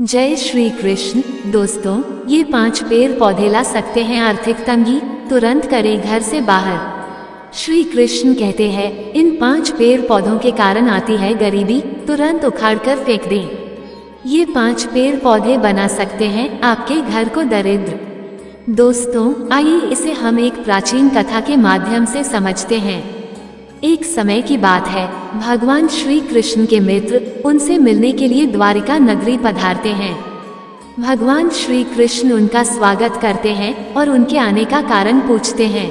जय श्री कृष्ण। दोस्तों, ये 5 पेड़ पौधे ला सकते हैं आर्थिक तंगी, तुरंत करें घर से बाहर। श्री कृष्ण कहते हैं, इन 5 पेड़ पौधों के कारण आती है गरीबी, तुरंत उखाड़कर फेंक दें। ये 5 पेड़ पौधे बना सकते हैं आपके घर को दरिद्र। दोस्तों, आइए इसे हम एक प्राचीन कथा के माध्यम से समझते हैं। एक समय की बात है, भगवान श्री कृष्ण के मित्र उनसे मिलने के लिए द्वारिका नगरी पधारते हैं। भगवान श्री कृष्ण उनका स्वागत करते हैं और उनके आने का कारण पूछते हैं।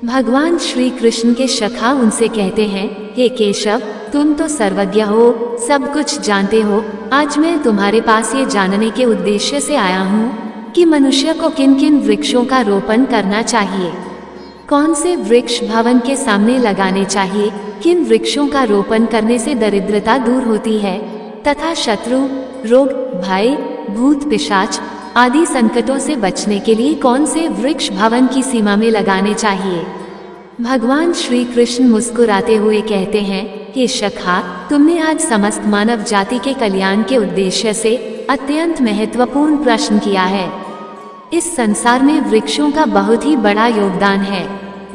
भगवान श्री कृष्ण के सखा उनसे कहते हैं, हे केशव, तुम तो सर्वज्ञ हो, सब कुछ जानते हो। आज मैं तुम्हारे पास ये जानने के उद्देश्य से आया हूँ कि मनुष्य को किन किन वृक्षों का रोपण करना चाहिए, कौन से वृक्ष भवन के सामने लगाने चाहिए, किन वृक्षों का रोपण करने से दरिद्रता दूर होती है तथा शत्रु, रोग, भय, भूत पिशाच आदि संकटों से बचने के लिए कौन से वृक्ष भवन की सीमा में लगाने चाहिए। भगवान श्री कृष्ण मुस्कुराते हुए कहते हैं, हे सखा, तुमने आज समस्त मानव जाति के कल्याण के उद्देश्य से अत्यंत महत्वपूर्ण प्रश्न किया है। इस संसार में वृक्षों का बहुत ही बड़ा योगदान है।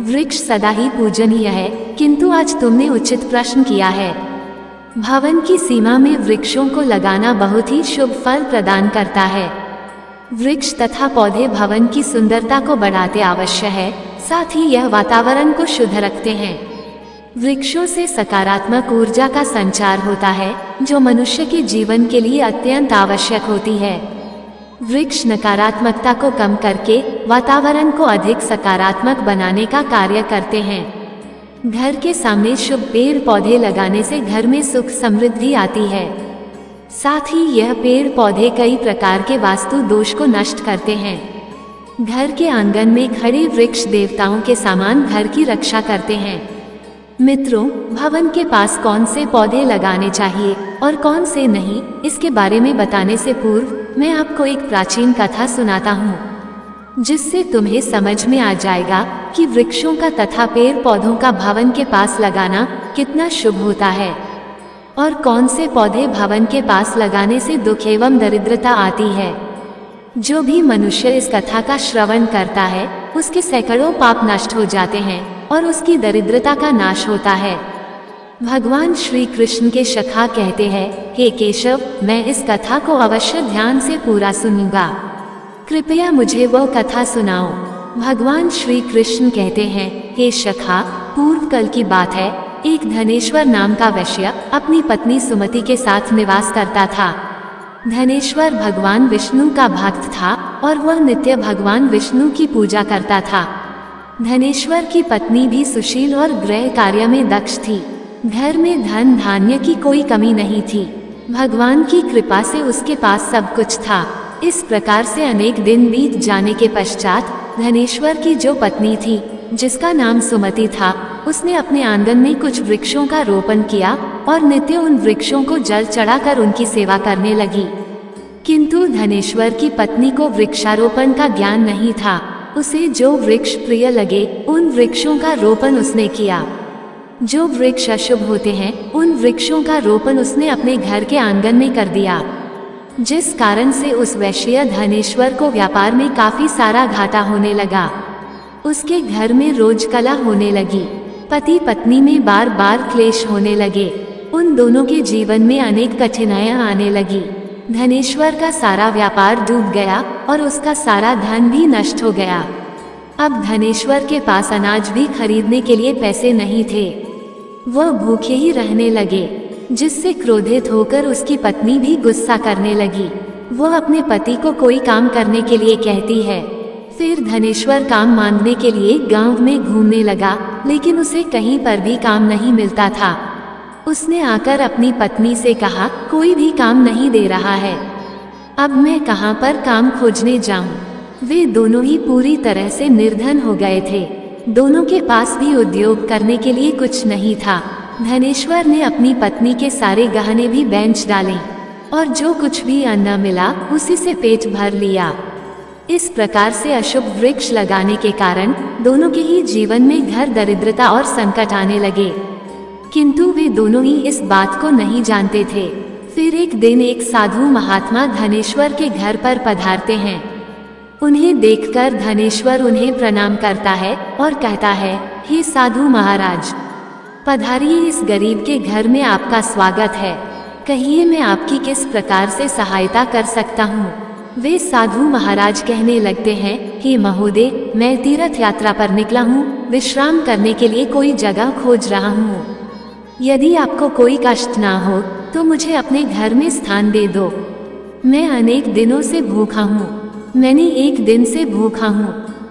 वृक्ष सदा ही पूजनीय है, किंतु आज तुमने उचित प्रश्न किया है। भवन की सीमा में वृक्षों को लगाना बहुत ही शुभ फल प्रदान करता है। वृक्ष तथा पौधे भवन की सुंदरता को बढ़ाते अवश्य है, साथ ही यह वातावरण को शुद्ध रखते हैं। वृक्षों से सकारात्मक ऊर्जा का संचार होता है, जो मनुष्य के जीवन के लिए अत्यंत आवश्यक होती है। वृक्ष नकारात्मकता को कम करके वातावरण को अधिक सकारात्मक बनाने का कार्य करते हैं। घर के सामने शुभ पेड़ पौधे लगाने से घर में सुख समृद्धि आती है। साथ ही यह पेड़ पौधे कई प्रकार के वास्तु दोष को नष्ट करते हैं। घर के आंगन में खड़े वृक्ष देवताओं के समान घर की रक्षा करते हैं। मित्रों, भवन के पास कौन से पौधे लगाने चाहिए और कौन से नहीं, इसके बारे में बताने से पूर्व मैं आपको एक प्राचीन कथा सुनाता हूँ, जिससे तुम्हें समझ में आ जाएगा कि वृक्षों का तथा पेड़ पौधों का भवन के पास लगाना कितना शुभ होता है और कौन से पौधे भवन के पास लगाने से दुख एवं दरिद्रता आती है। जो भी मनुष्य इस कथा का श्रवण करता है, उसके सैकड़ों पाप नष्ट हो जाते हैं और उसकी दरिद्रता का नाश होता है। भगवान श्री कृष्ण के सखा कहते हैं, हे केशव, मैं इस कथा को अवश्य ध्यान से पूरा सुनूंगा, कृपया मुझे वह कथा सुनाओ। भगवान श्री कृष्ण कहते हैं, हे सखा, पूर्व कल की बात है, एक धनेश्वर नाम का वैश्य अपनी पत्नी सुमति के साथ निवास करता था। धनेश्वर भगवान विष्णु का भक्त था और वह नित्य भगवान विष्णु की पूजा करता था। धनेश्वर की पत्नी भी सुशील और गृह कार्य में दक्ष थी। घर में धन धान्य की कोई कमी नहीं थी। भगवान की कृपा से उसके पास सब कुछ था। इस प्रकार से अनेक दिन बीत जाने के पश्चात धनेश्वर की जो पत्नी थी, जिसका नाम सुमति था, उसने अपने आंगन में कुछ वृक्षों का रोपण किया और नित्य उन वृक्षों को जल चढ़ाकर उनकी सेवा करने लगी। किंतु धनेश्वर की पत्नी को वृक्षारोपण का ज्ञान नहीं था। उसे जो वृक्ष प्रिय लगे उन वृक्षों का रोपण उसने किया। जो वृक्ष अशुभ होते हैं, उन वृक्षों का रोपण उसने अपने घर के आंगन में कर दिया, जिस कारण से उस वैश्य धनेश्वर को व्यापार में काफी सारा घाटा होने लगा। उसके घर में रोज कलह होने लगी। पति पत्नी में बार बार क्लेश होने लगे। उन दोनों के जीवन में अनेक कठिनाइयां आने लगी। धनेश्वर का सारा व्यापार डूब गया और उसका सारा धन भी नष्ट हो गया। अब धनेश्वर के पास अनाज भी खरीदने के लिए पैसे नहीं थे। वह भूखे ही रहने लगे, जिससे क्रोधित होकर उसकी पत्नी भी गुस्सा करने लगी। वह अपने पति को कोई काम करने के लिए कहती है। फिर धनेश्वर काम मांगने के लिए गांव में घूमने लगा, लेकिन उसे कहीं पर भी काम नहीं मिलता था। उसने आकर अपनी पत्नी से कहा, कोई भी काम नहीं दे रहा है, अब मैं कहाँ पर काम खोजने जाऊं। वे दोनों ही पूरी तरह से निर्धन हो गए थे। दोनों के पास भी उद्योग करने के लिए कुछ नहीं था। धनेश्वर ने अपनी पत्नी के सारे गहने भी बेच डाले और जो कुछ भी अन्न मिला उसी से पेट भर लिया। इस प्रकार से अशुभ वृक्ष लगाने के कारण दोनों के ही जीवन में घर दरिद्रता और संकट आने लगे। किंतु वे दोनों ही इस बात को नहीं जानते थे। फिर एक दिन एक साधु महात्मा धनेश्वर के घर पर पधारते हैं। उन्हें देखकर धनेश्वर उन्हें प्रणाम करता है और कहता है, हे साधु महाराज, पधारिए, इस गरीब के घर में आपका स्वागत है। कहिए मैं आपकी किस प्रकार से सहायता कर सकता हूँ। वे साधु महाराज कहने लगते हैं, हे महोदय, मैं तीर्थ यात्रा पर निकला हूँ, विश्राम करने के लिए कोई जगह खोज रहा हूँ। यदि आपको कोई कष्ट ना हो तो मुझे अपने घर में स्थान दे दो। मैं अनेक दिनों से भूखा हूँ, मैंने एक दिन से भूखा हूँ,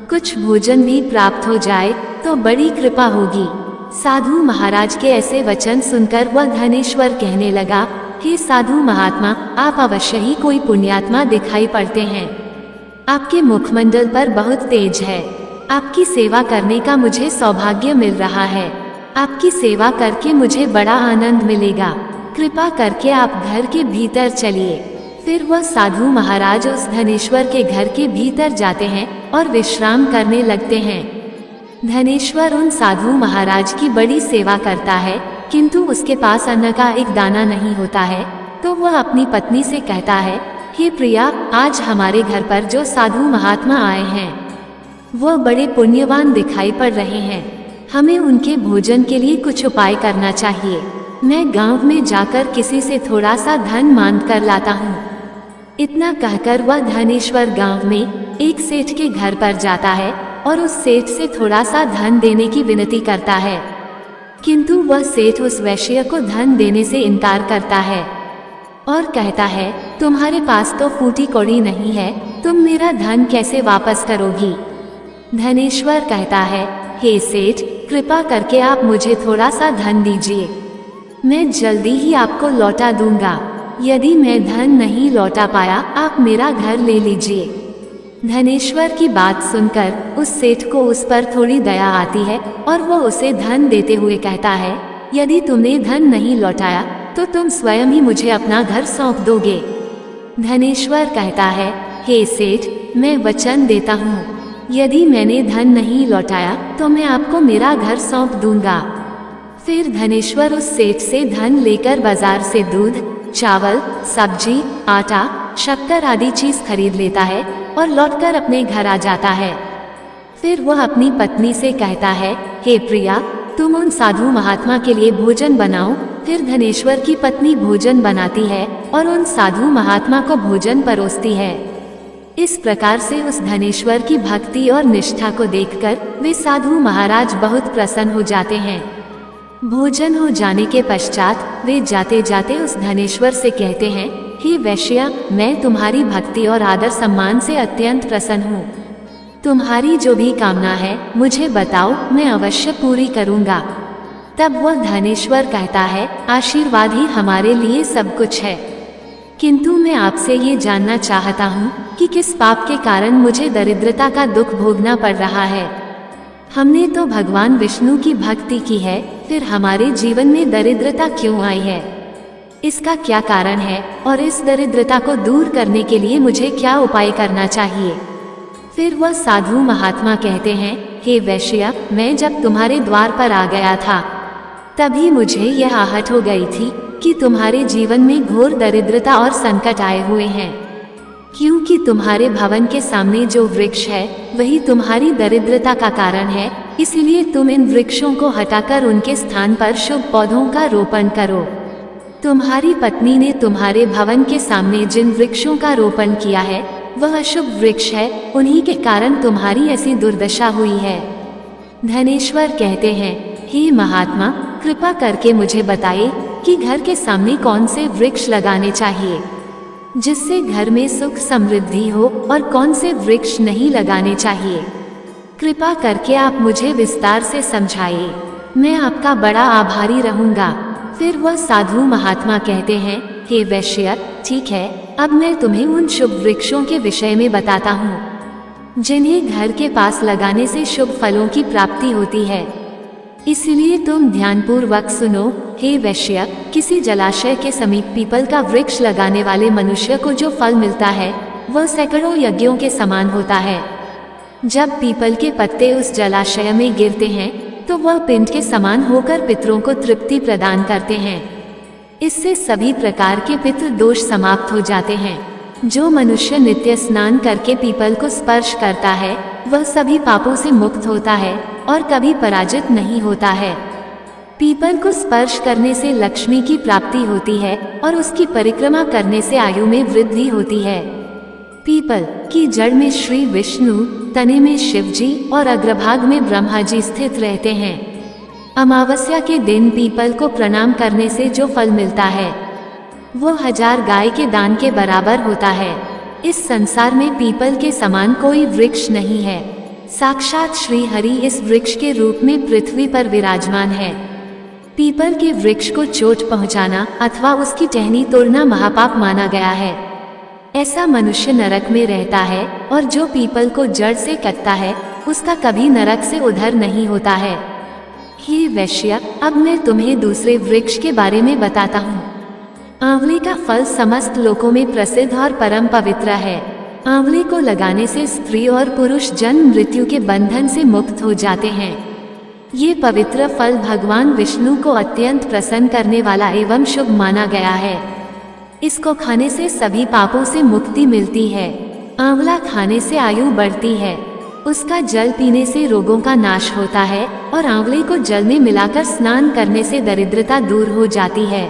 कुछ भोजन भी प्राप्त हो जाए तो बड़ी कृपा होगी। साधु महाराज के ऐसे वचन सुनकर वह धनेश्वर कहने लगा, हे साधु महात्मा, आप अवश्य ही कोई पुण्यात्मा दिखाई पड़ते हैं। आपके मुखमंडल पर बहुत तेज है। आपकी सेवा करने का मुझे सौभाग्य मिल रहा है। आपकी सेवा करके मुझे बड़ा आनंद मिलेगा। कृपा करके आप घर के भीतर चलिए। फिर वह साधु महाराज उस धनेश्वर के घर के भीतर जाते हैं और विश्राम करने लगते हैं। धनेश्वर उन साधु महाराज की बड़ी सेवा करता है, किंतु उसके पास अन्न का एक दाना नहीं होता है। तो वह अपनी पत्नी से कहता है, हे प्रिया, आज हमारे घर पर जो साधु महात्मा आए हैं वह बड़े पुण्यवान दिखाई पड़ रहे हैं। हमें उनके भोजन के लिए कुछ उपाय करना चाहिए। मैं गांव में जाकर किसी से थोड़ा सा धन मांग कर लाता हूँ। इतना कहकर वह धनेश्वर गांव में एक सेठ के घर पर जाता है और उस सेठ से थोड़ा सा धन देने की विनती करता है, किंतु वह सेठ उस वैश्य को धन देने से इनकार करता है और कहता है, तुम्हारे पास तो फूटी कौड़ी नहीं है, तुम मेरा धन कैसे वापस करोगी। धनेश्वर कहता है, हे सेठ, कृपा करके आप मुझे थोड़ा सा धन दीजिए, मैं जल्दी ही आपको लौटा दूंगा। यदि मैं धन नहीं लौटा पाया, आप मेरा घर ले लीजिए। धनेश्वर की बात सुनकर उस सेठ को उस पर थोड़ी दया आती है और वो उसे धन देते हुए कहता है, यदि तुमने धन नहीं लौटाया तो तुम स्वयं ही मुझे अपना घर सौंप दोगे। धनेश्वर कहता है, हे सेठ, मैं वचन देता हूँ, यदि मैंने धन नहीं लौटाया तो मैं आपको मेरा घर सौंप दूंगा। फिर धनेश्वर उस सेठ से धन लेकर बाजार से दूध, चावल, सब्जी, आटा, शक्कर आदि चीज खरीद लेता है और लौटकर अपने घर आ जाता है। फिर वह अपनी पत्नी से कहता है, हे प्रिया, तुम उन साधु महात्मा के लिए भोजन बनाओ। फिर धनेश्वर की पत्नी भोजन बनाती है और उन साधु महात्मा को भोजन परोसती है। इस प्रकार से उस धनेश्वर की भक्ति और निष्ठा को देखकर वे साधु महाराज बहुत प्रसन्न हो जाते हैं। भोजन हो जाने के पश्चात वे जाते जाते उस धनेश्वर से कहते हैं, हे वैश्य, मैं तुम्हारी भक्ति और आदर सम्मान से अत्यंत प्रसन्न हूँ। तुम्हारी जो भी कामना है मुझे बताओ, मैं अवश्य पूरी करूँगा। तब वह धनेश्वर कहता है, आशीर्वाद ही हमारे लिए सब कुछ है, किंतु मैं आपसे ये जानना चाहता हूँ कि किस पाप के कारण मुझे दरिद्रता का दुख भोगना पड़ रहा है। हमने तो भगवान विष्णु की भक्ति की है, फिर हमारे जीवन में दरिद्रता क्यों आई है, इसका क्या कारण है और इस दरिद्रता को दूर करने के लिए मुझे क्या उपाय करना चाहिए। फिर वह साधु महात्मा कहते हैं, हे वैश्य, मैं जब तुम्हारे द्वार पर आ गया था तभी मुझे यह आहट हो गई थी कि तुम्हारे जीवन में घोर दरिद्रता और संकट आए हुए हैं, क्योंकि तुम्हारे भवन के सामने जो वृक्ष है वही तुम्हारी दरिद्रता का कारण है। इसलिए तुम इन वृक्षों को हटाकर उनके स्थान पर शुभ पौधों का रोपण करो। तुम्हारी पत्नी ने तुम्हारे भवन के सामने जिन वृक्षों का रोपण किया है वह अशुभ वृक्ष है, उन्हीं के कारण तुम्हारी ऐसी दुर्दशा हुई है। धनेश्वर कहते हैं, हे महात्मा, कृपा करके मुझे बताइए कि घर के सामने कौन से वृक्ष लगाने चाहिए जिससे घर में सुख समृद्धि हो और कौन से वृक्ष नहीं लगाने चाहिए। कृपा करके आप मुझे विस्तार से समझाइए, मैं आपका बड़ा आभारी रहूंगा। फिर वह साधु महात्मा कहते हैं, हे वैश्य, ठीक है, अब मैं तुम्हें उन शुभ वृक्षों के विषय में बताता हूँ जिन्हें घर के पास लगाने से शुभ फलों की प्राप्ति होती है। इसलिए तुम ध्यानपूर्वक सुनो। हे वैश्य, किसी जलाशय के समीप पीपल का वृक्ष लगाने वाले मनुष्य को जो फल मिलता है वह सैकड़ों यज्ञों के समान होता है। जब पीपल के पत्ते उस जलाशय में गिरते हैं तो वह पिंड के समान होकर पितरों को तृप्ति प्रदान करते हैं। इससे सभी प्रकार के पितृ दोष समाप्त हो जाते हैं। जो मनुष्य नित्य स्नान करके पीपल को स्पर्श करता है वह सभी पापों से मुक्त होता है और कभी पराजित नहीं होता है। पीपल को स्पर्श करने से लक्ष्मी की प्राप्ति होती है और उसकी परिक्रमा करने से आयु में वृद्धि होती है। पीपल की जड़ में श्री विष्णु, तने में शिव जी और अग्रभाग में ब्रह्मा जी स्थित रहते हैं। अमावस्या के दिन पीपल को प्रणाम करने से जो फल मिलता है वो 1000 गाय के दान के बराबर होता है। इस संसार में पीपल के समान कोई वृक्ष नहीं है। साक्षात श्री हरि इस वृक्ष के रूप में पृथ्वी पर विराजमान है। पीपल के वृक्ष को चोट पहुंचाना अथवा उसकी टहनी तोड़ना महापाप माना गया है। ऐसा मनुष्य नरक में रहता है और जो पीपल को जड़ से कटता है उसका कभी नरक से उद्धार नहीं होता है। हे वैश्य, अब मैं तुम्हें दूसरे वृक्ष के बारे में बताता हूँ। आंवले का फल समस्त लोकों में प्रसिद्ध और परम पवित्र है। आंवले को लगाने से स्त्री और पुरुष जन्म मृत्यु के बंधन से मुक्त हो जाते हैं। ये पवित्र फल भगवान विष्णु को अत्यंत प्रसन्न करने वाला एवं शुभ माना गया है। इसको खाने से सभी पापों से मुक्ति मिलती है। आंवला खाने से आयु बढ़ती है। उसका जल पीने से रोगों का नाश होता है और आंवले को जल में मिलाकर स्नान करने से दरिद्रता दूर हो जाती है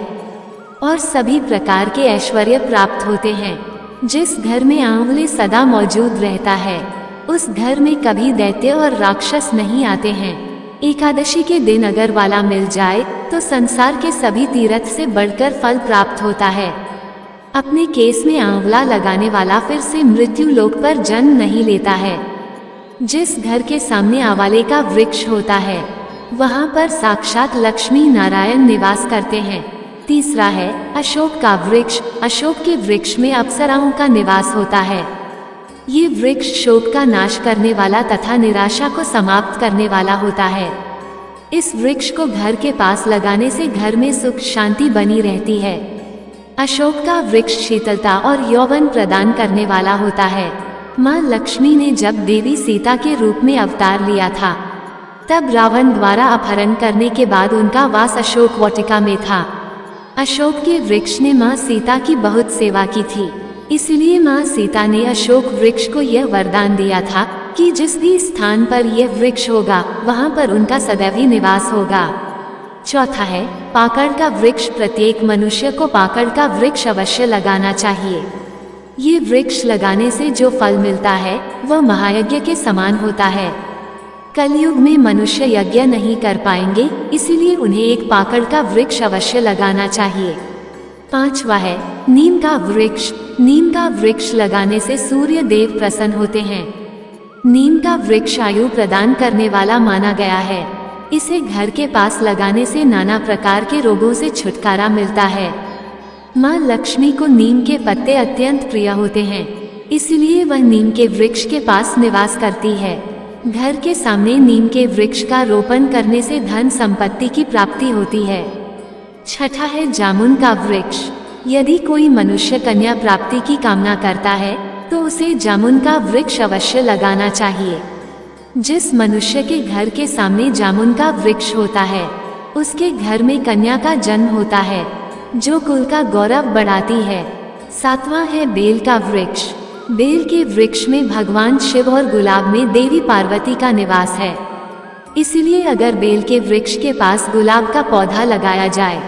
और सभी प्रकार के ऐश्वर्य प्राप्त होते हैं। जिस घर में आंवले सदा मौजूद रहता है उस घर में कभी दैत्य और राक्षस नहीं आते हैं। एकादशी के दिन अगर वाला मिल जाए तो संसार के सभी तीर्थ से बढ़कर फल प्राप्त होता है। अपने केस में आंवला लगाने वाला फिर से मृत्यु लोक पर जन्म नहीं लेता है। जिस घर के सामने आंवले का वृक्ष होता है वहाँ पर साक्षात लक्ष्मी नारायण निवास करते हैं। तीसरा है अशोक का वृक्ष। अशोक के वृक्ष में अप्सराओं का निवास होता है। ये वृक्ष शोक का नाश करने वाला तथा निराशा को समाप्त करने वाला होता है। इस वृक्ष को घर के पास लगाने से घर में सुख शांति बनी रहती है। अशोक का वृक्ष शीतलता और यौवन प्रदान करने वाला होता है। माँ लक्ष्मी ने जब देवी सीता के रूप में अवतार लिया था तब रावण द्वारा अपहरण करने के बाद उनका वास अशोक वाटिका में था। अशोक के वृक्ष ने माँ सीता की बहुत सेवा की थी, इसलिए माँ सीता ने अशोक वृक्ष को यह वरदान दिया था कि जिस भी स्थान पर यह वृक्ष होगा वहाँ पर उनका सदैव ही निवास होगा। चौथा है पाकड़ का वृक्ष। प्रत्येक मनुष्य को पाकड़ का वृक्ष अवश्य लगाना चाहिए। ये वृक्ष लगाने से जो फल मिलता है वह महायज्ञ के समान होता है। कलयुग में मनुष्य यज्ञ नहीं कर पाएंगे, इसीलिए उन्हें एक पाकड़ का वृक्ष अवश्य लगाना चाहिए। पांचवा है नीम का वृक्ष। नीम का वृक्ष लगाने से सूर्य देव प्रसन्न होते हैं। नीम का वृक्ष आयु प्रदान करने वाला माना गया है। इसे घर के पास लगाने से नाना प्रकार के रोगों से छुटकारा मिलता है। माँ लक्ष्मी को नीम के पत्ते अत्यंत प्रिय होते हैं, इसलिए वह नीम के वृक्ष के पास निवास करती है। घर के सामने नीम के वृक्ष का रोपण करने से धन संपत्ति की प्राप्ति होती है। छठा है जामुन का वृक्ष। यदि कोई मनुष्य कन्या प्राप्ति की कामना करता है तो उसे जामुन का वृक्ष अवश्य लगाना चाहिए। जिस मनुष्य के घर के सामने जामुन का वृक्ष होता है उसके घर में कन्या का जन्म होता है, जो कुल का गौरव बढ़ाती है। सातवां है बेल का वृक्ष। बेल के वृक्ष में भगवान शिव और गुलाब में देवी पार्वती का निवास है, इसलिए अगर बेल के वृक्ष के पास गुलाब का पौधा लगाया जाए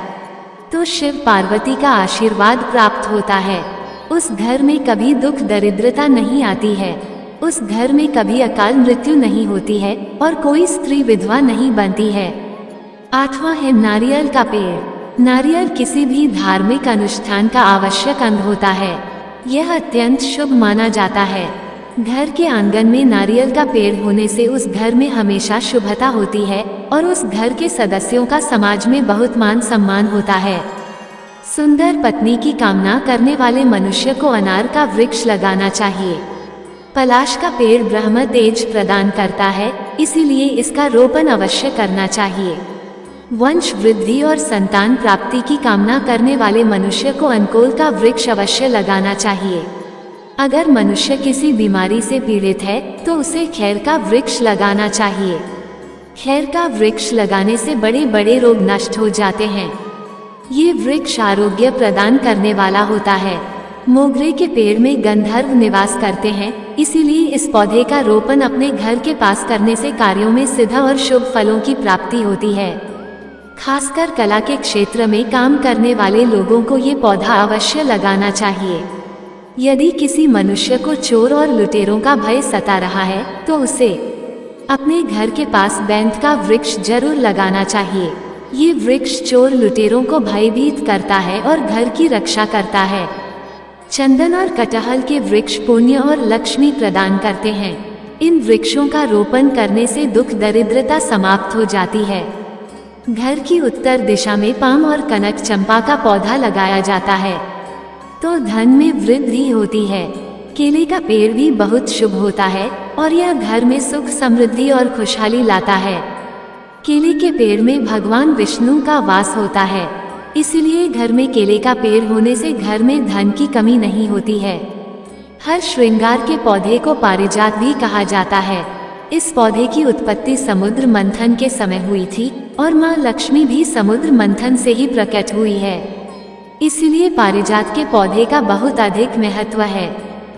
तो शिव पार्वती का आशीर्वाद प्राप्त होता है। उस घर में कभी दुख दरिद्रता नहीं आती है, उस घर में कभी अकाल मृत्यु नहीं होती है और कोई स्त्री विधवा नहीं बनती है। आठवां है नारियल का पेड़। नारियल किसी भी धार्मिक अनुष्ठान का आवश्यक अंग होता है। यह अत्यंत शुभ माना जाता है। घर के आंगन में नारियल का पेड़ होने से उस घर में हमेशा शुभता होती है और उस घर के सदस्यों का समाज में बहुत मान सम्मान होता है। सुंदर पत्नी की कामना करने वाले मनुष्य को अनार का वृक्ष लगाना चाहिए। पलाश का पेड़ ब्रह्म तेज प्रदान करता है, इसीलिए इसका रोपण अवश्य करना चाहिए। वंश वृद्धि और संतान प्राप्ति की कामना करने वाले मनुष्य को अनकोल का वृक्ष अवश्य लगाना चाहिए। अगर मनुष्य किसी बीमारी से पीड़ित है तो उसे खैर का वृक्ष लगाना चाहिए। खैर का वृक्ष लगाने से बड़े बड़े रोग नष्ट हो जाते हैं। ये वृक्ष आरोग्य प्रदान करने वाला होता है। मोगरे के पेड़ में गंधर्व निवास करते हैं, इसीलिए इस पौधे का रोपण अपने घर के पास करने से कार्यों में सिद्ध और शुभ फलों की प्राप्ति होती है। खासकर कला के क्षेत्र में काम करने वाले लोगों को ये पौधा अवश्य लगाना चाहिए। यदि किसी मनुष्य को चोर और लुटेरों का भय सता रहा है तो उसे अपने घर के पास बैंत का वृक्ष जरूर लगाना चाहिए। ये वृक्ष चोर लुटेरों को भयभीत करता है और घर की रक्षा करता है। चंदन और कटहल के वृक्ष पुण्य और लक्ष्मी प्रदान करते हैं। इन वृक्षों का रोपण करने से दुख दरिद्रता समाप्त हो जाती है। घर की उत्तर दिशा में पाम और कनक चंपा का पौधा लगाया जाता है तो धन में वृद्धि होती है। केले का पेड़ भी बहुत शुभ होता है और यह घर में सुख समृद्धि और खुशहाली लाता है। केले के पेड़ में भगवान विष्णु का वास होता है, इसलिए घर में केले का पेड़ होने से घर में धन की कमी नहीं होती है। हर श्रृंगार के पौधे को पारिजात भी कहा जाता है। इस पौधे की उत्पत्ति समुद्र मंथन के समय हुई थी और माँ लक्ष्मी भी समुद्र मंथन से ही प्रकट हुई है, इसलिए पारिजात के पौधे का बहुत अधिक महत्व है।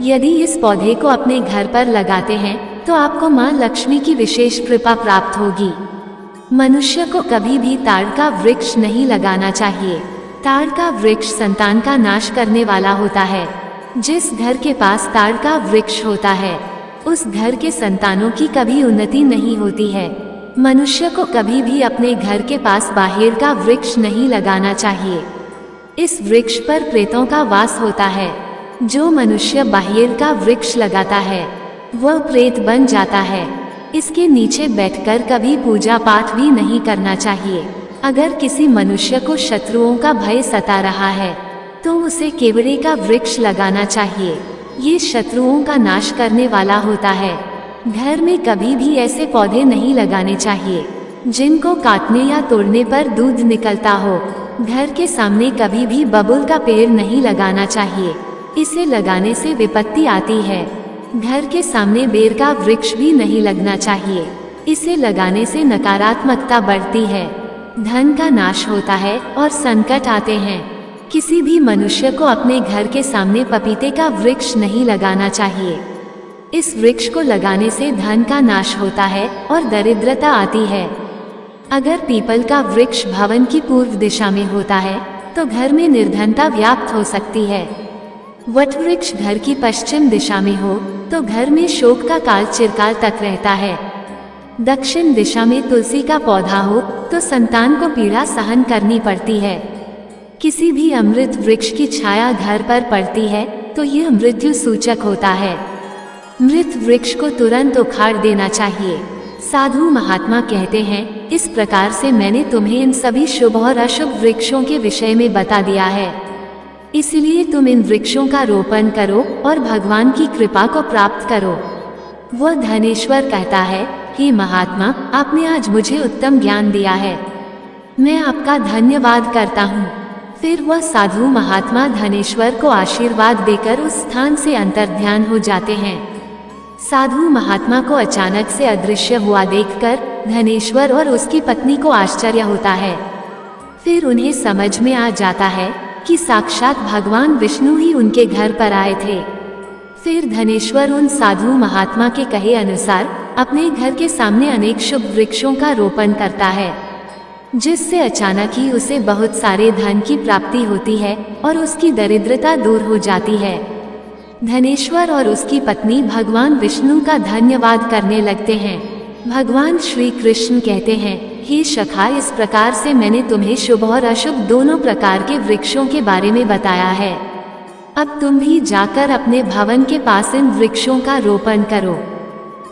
यदि इस पौधे को अपने घर पर लगाते हैं तो आपको माँ लक्ष्मी की विशेष कृपा प्राप्त होगी। मनुष्य को कभी भी ताड़ का वृक्ष नहीं लगाना चाहिए। ताड़ का वृक्ष संतान का नाश करने वाला होता है। जिस घर के पास ताड़ का वृक्ष होता है उस घर के संतानों की कभी उन्नति नहीं होती है। मनुष्य को कभी भी अपने घर के पास बाहेर का वृक्ष नहीं लगाना चाहिए। इस वृक्ष पर प्रेतों का वास होता है। जो मनुष्य बाहेर का वृक्ष लगाता है वह प्रेत बन जाता है। इसके नीचे बैठकर कभी पूजा पाठ भी नहीं करना चाहिए। अगर किसी मनुष्य को शत्रुओं का भय सता रहा है तो उसे केवड़े का वृक्ष लगाना चाहिए। ये शत्रुओं का नाश करने वाला होता है। घर में कभी भी ऐसे पौधे नहीं लगाने चाहिए जिनको काटने या तोड़ने पर दूध निकलता हो। घर के सामने कभी भी बबूल का पेड़ नहीं लगाना चाहिए, इसे लगाने से विपत्ति आती है। घर के सामने बेर का वृक्ष भी नहीं लगना चाहिए, इसे लगाने से नकारात्मकता बढ़ती है, धन का नाश होता है और संकट आते हैं। किसी भी मनुष्य को अपने घर के सामने पपीते का वृक्ष नहीं लगाना चाहिए। इस वृक्ष को लगाने से धन का नाश होता है और दरिद्रता आती है। अगर पीपल का वृक्ष भवन की पूर्व दिशा में होता है तो घर में निर्धनता व्याप्त हो सकती है। वट वृक्ष घर की पश्चिम दिशा में हो तो घर में शोक का काल चिरकाल तक रहता है। दक्षिण दिशा में तुलसी का पौधा हो तो संतान को पीड़ा सहन करनी पड़ती है। किसी भी अमृत वृक्ष की छाया घर पर पड़ती है तो यह मृत्यु सूचक होता है। मृत वृक्ष को तुरंत उखाड़ देना चाहिए। साधु महात्मा कहते हैं, इस प्रकार से मैंने तुम्हें इन सभी शुभ और अशुभ वृक्षों के विषय में बता दिया है, इसलिए तुम इन वृक्षों का रोपण करो और भगवान की कृपा को प्राप्त करो। वह धनेश्वर कहता है, हे महात्मा, आपने आज मुझे उत्तम ज्ञान दिया है, मैं आपका धन्यवाद करता हूँ। फिर वह साधु महात्मा धनेश्वर को आशीर्वाद देकर उस स्थान से अंतर्ध्यान हो जाते हैं। साधु महात्मा को अचानक से अदृश्य हुआ देखकर धनेश्वर और उसकी पत्नी को आश्चर्य होता है। फिर उन्हें समझ में आ जाता है कि साक्षात भगवान विष्णु ही उनके घर पर आए थे। फिर धनेश्वर उन साधु महात्मा के कहे अनुसार अपने घर के सामने अनेक शुभ वृक्षों का रोपण करता है, जिससे अचानक ही उसे बहुत सारे धन की प्राप्ति होती है और उसकी दरिद्रता दूर हो जाती है। धनेश्वर और उसकी पत्नी भगवान विष्णु का धन्यवाद करने लगते हैं। भगवान श्री कृष्ण कहते हैं, हे सखा, इस प्रकार से मैंने तुम्हें शुभ और अशुभ दोनों प्रकार के वृक्षों के बारे में बताया है। अब तुम भी जाकर अपने भवन के पास इन वृक्षों का रोपण करो।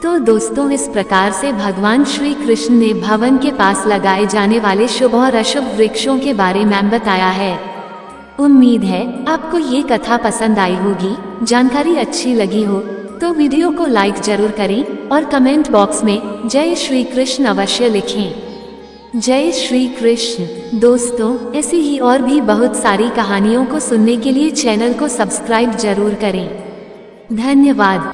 तो दोस्तों, इस प्रकार से भगवान श्री कृष्ण ने भवन के पास लगाए जाने वाले शुभ और अशुभ वृक्षों के बारे में बताया है। उम्मीद है आपको ये कथा पसंद आई होगी। जानकारी अच्छी लगी हो तो वीडियो को लाइक जरूर करें और कमेंट बॉक्स में जय श्री कृष्ण अवश्य लिखें। जय श्री कृष्ण। दोस्तों, ऐसी ही और भी बहुत सारी कहानियों को सुनने के लिए चैनल को सब्सक्राइब जरूर करें। धन्यवाद।